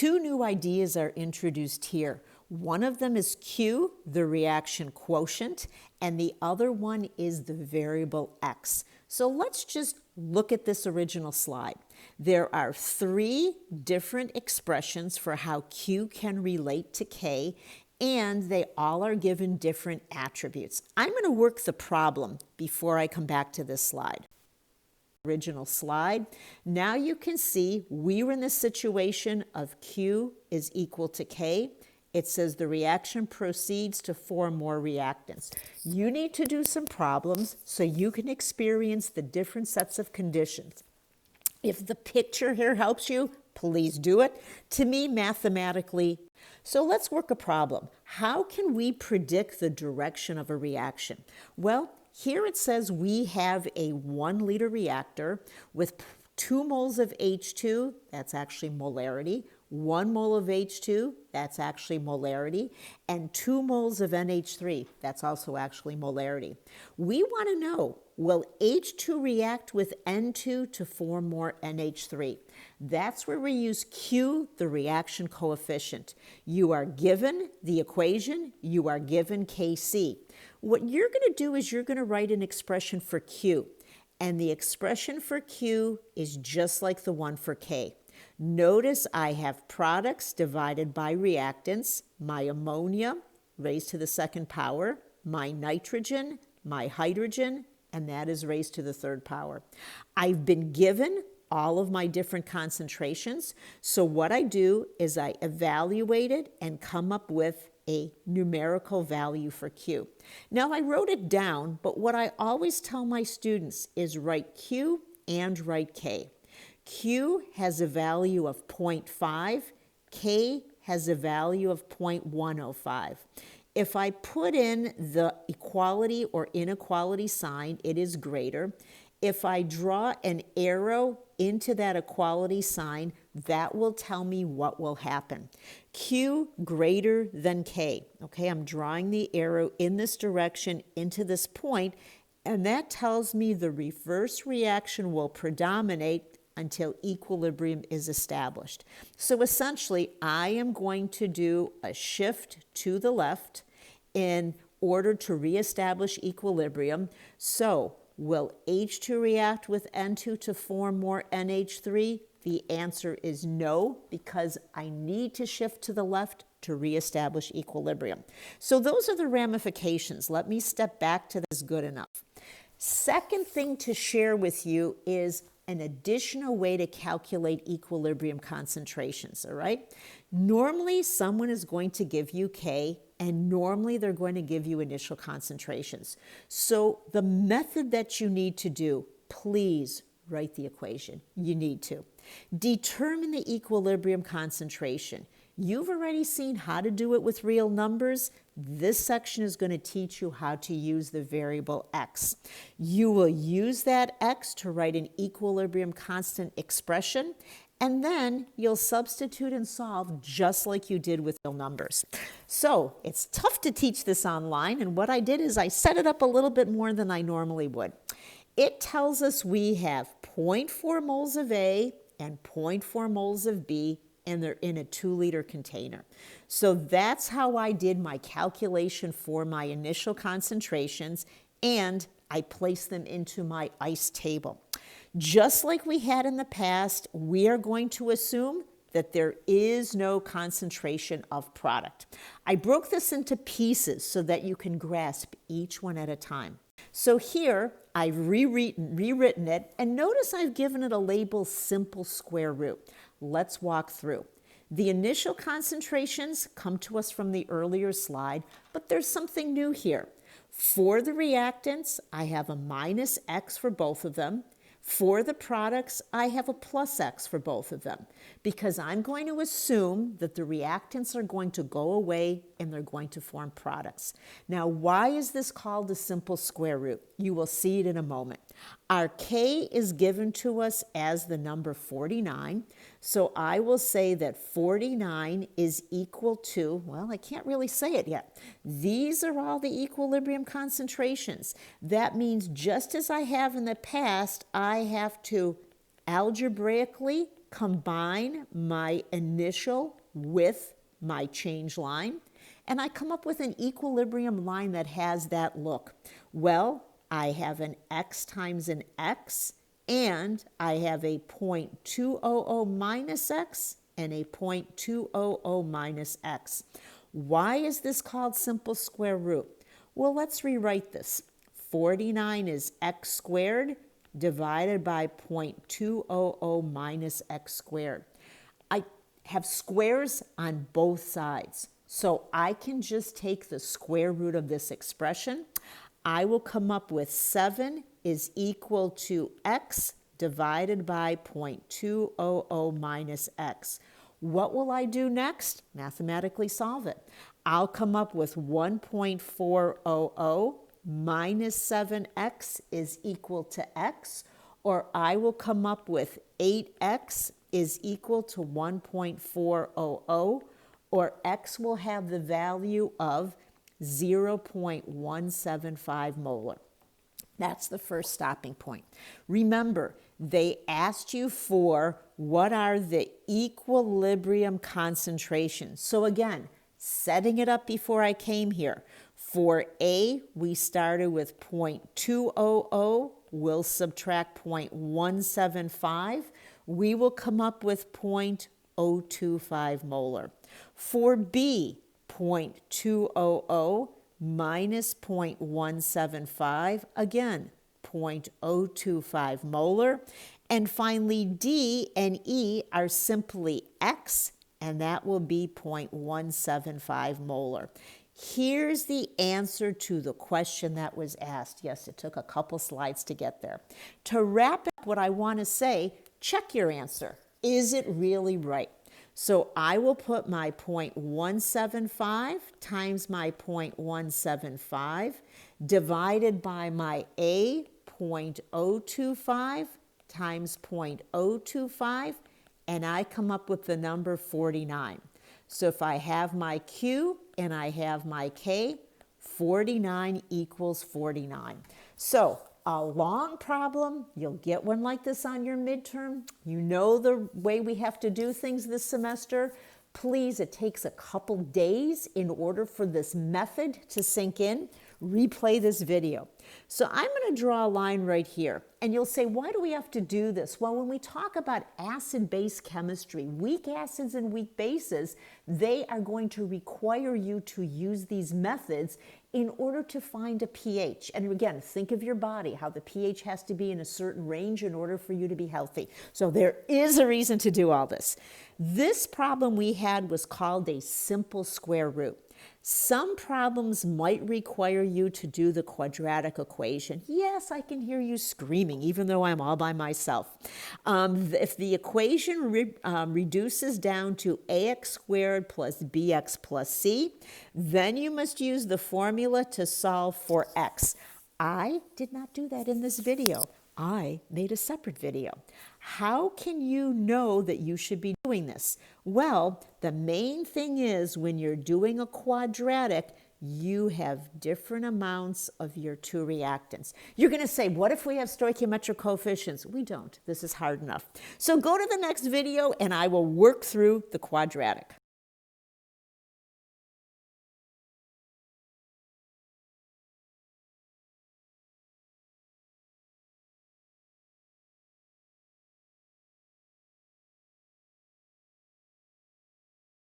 Two new ideas are introduced here. One of them is Q, the reaction quotient, and the other one is the variable X. So let's just look at this original slide. There are three different expressions for how Q can relate to K, and they all are given different attributes. I'm going to work the problem before I come back to this slide. Original slide. Now you can see we were in the situation of Q is equal to K. It says the reaction proceeds to form more reactants. You need to do some problems so you can experience the different sets of conditions. If the picture here helps you, please do it. To me, mathematically. So let's work a problem. How can we predict the direction of a reaction? Well, here it says we have a 1 liter reactor with 2 moles of H2, that's actually molarity, 1 mole of H2, that's actually molarity, and 2 moles of NH3, that's also actually molarity. We want to know, will H2 react with N2 to form more NH3? That's where we use Q, the reaction coefficient. You are given the equation, you are given Kc. What you're going to do is you're going to write an expression for Q, and the expression for Q is just like the one for K. Notice I have products divided by reactants, my ammonia raised to the second power, my nitrogen, my hydrogen, and that is raised to the third power. I've been given all of my different concentrations, so what I do is I evaluate it and come up with a numerical value for Q. Now I wrote it down, but what I always tell my students is write Q and write K. Q has a value of 0.5, K has a value of 0.105. If I put in the equality or inequality sign, it is greater. If I draw an arrow into that equality sign, that will tell me what will happen. Q greater than K. Okay, I'm drawing the arrow in this direction into this point, and that tells me the reverse reaction will predominate until equilibrium is established. So essentially, I am going to do a shift to the left in order to reestablish equilibrium. So will H2 react with N2 to form more NH3? The answer is no, because I need to shift to the left to reestablish equilibrium. So those are the ramifications. Let me step back to this good enough. Second thing to share with you is an additional way to calculate equilibrium concentrations, all right? Normally, someone is going to give you K, and normally they're going to give you initial concentrations. So the method that you need to do, please write the equation. You need to. Determine the equilibrium concentration. You've already seen how to do it with real numbers. This section is going to teach you how to use the variable X. You will use that X to write an equilibrium constant expression, and then you'll substitute and solve just like you did with real numbers. So it's tough to teach this online, and what I did is I set it up a little bit more than I normally would. It tells us we have 0.4 moles of A and 0.4 moles of B, and they're in a 2-liter container. So that's how I did my calculation for my initial concentrations, and I placed them into my ICE table. Just like we had in the past, we are going to assume that there is no concentration of product. I broke this into pieces so that you can grasp each one at a time. So here, I've rewritten it, and notice I've given it a label simple square root. Let's walk through. The initial concentrations come to us from the earlier slide, but there's something new here. For the reactants, I have a minus X for both of them. For the products, I have a plus X for both of them, because I'm going to assume that the reactants are going to go away and they're going to form products. Now, why is this called a simple square root? You will see it in a moment. Our K is given to us as the number 49, so I will say that 49 is equal to, well, I can't really say it yet. These are all the equilibrium concentrations. That means just as I have in the past, I have to algebraically combine my initial with my change line, and I come up with an equilibrium line that has that look. Well, I have an x times an x, and I have a 0.200 minus x and a 0.200 minus x. Why is this called simple square root? Well, let's rewrite this. 49 is x squared divided by 0.200 minus x squared. I have squares on both sides, so I can just take the square root of this expression. I will come up with 7 is equal to x divided by 0.200 minus x. What will I do next? Mathematically solve it. I'll come up with 1.400 minus 7x is equal to x, or I will come up with 8x is equal to 1.400, or x will have the value of 0.175 molar. That's the first stopping point. Remember, they asked you for what are the equilibrium concentrations. So again, setting it up before I came here. For A, we started with 0.200. We'll subtract 0.175. We will come up with 0.025 molar. For B, 0.200 minus 0.175, again, 0.025 molar. And finally, D and E are simply X, and that will be 0.175 molar. Here's the answer to the question that was asked. Yes, it took a couple slides to get there. To wrap up what I want to say, check your answer. Is it really right? So I will put my 0.175 times my 0.175 divided by my A, 0.025 times 0.025, and I come up with the number 49. So if I have my Q and I have my K, 49 equals 49. So a long problem, you'll get one like this on your midterm. You know the way we have to do things this semester. Please, it takes a couple days in order for this method to sink in. Replay this video. So I'm going to draw a line right here. And you'll say, why do we have to do this? Well, when we talk about acid-base chemistry, weak acids and weak bases, they are going to require you to use these methods in order to find a pH. And again, think of your body, how the pH has to be in a certain range in order for you to be healthy. So there is a reason to do all this. This problem we had was called a simple square root. Some problems might require you to do the quadratic equation. Yes, I can hear you screaming, even though I'm all by myself. If the equation reduces down to ax squared plus bx plus c, then you must use the formula to solve for x. I did not do that in this video. I made a separate video. How can you know that you should be doing this? Well, the main thing is when you're doing a quadratic, you have different amounts of your two reactants. You're going to say, what if we have stoichiometric coefficients? We don't. This is hard enough. So go to the next video and I will work through the quadratic.